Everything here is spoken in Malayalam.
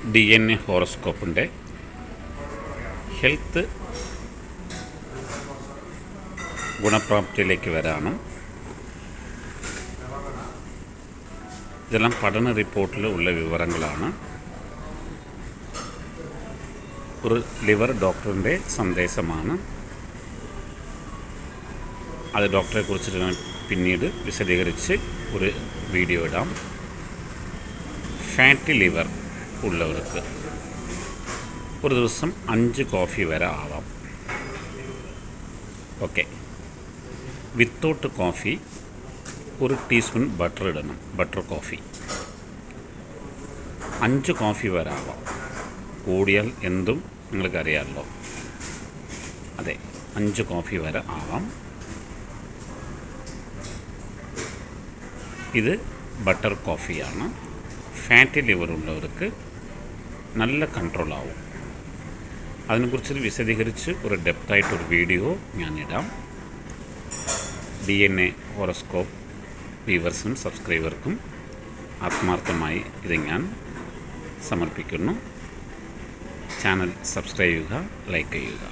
DNA ഹോറോസ്കോപ്പിൻ്റെ ഹെൽത്ത് ഗുണപ്രാപ്തിയിലേക്ക് വരാണ്. ഇതെല്ലാം പഠന റിപ്പോർട്ടിൽ ഉള്ള വിവരങ്ങളാണ്. ഒരു ലിവർ ഡോക്ടറിൻ്റെ സന്ദേശമാണ്. അത് ഡോക്ടറെക്കുറിച്ച് ഞാൻ പിന്നീട് വിശദീകരിച്ച് ഒരു വീഡിയോ ഇടാം. ഫാറ്റി ലിവർ ഉള്ളവർക്ക് ഒരു ദിവസം 5 കോഫി വരെ ആവാം. Okay, without coffee 1 teaspoon butter ഇടണം. ബട്ടർ കോഫി 5 കോഫി വരെ ആവാം. കൂടിയാൽ എന്തും നിങ്ങൾക്കറിയാമല്ലോ. അതെ, 5 കോഫി വരെ ആവാം. ഇത് ബട്ടർ കോഫിയാണ്. ഫാറ്റി ലിവർ ഉള്ളവർക്ക് നല്ല കൺട്രോൾ ആവും. അതിനെക്കുറിച്ച് വിശദീകരിച്ച് ഒരു ഡെപ്തായിട്ടൊരു വീഡിയോ ഞാനിടാം. DNA ഹോറോസ്കോപ്പ് വ്യൂവേഴ്സിനും സബ്സ്ക്രൈബർക്കും ആത്മാർത്ഥമായി ഇത് ഞാൻ സമർപ്പിക്കുന്നു. ചാനൽ സബ്സ്ക്രൈബ് ചെയ്യുക, ലൈക്ക് ചെയ്യുക.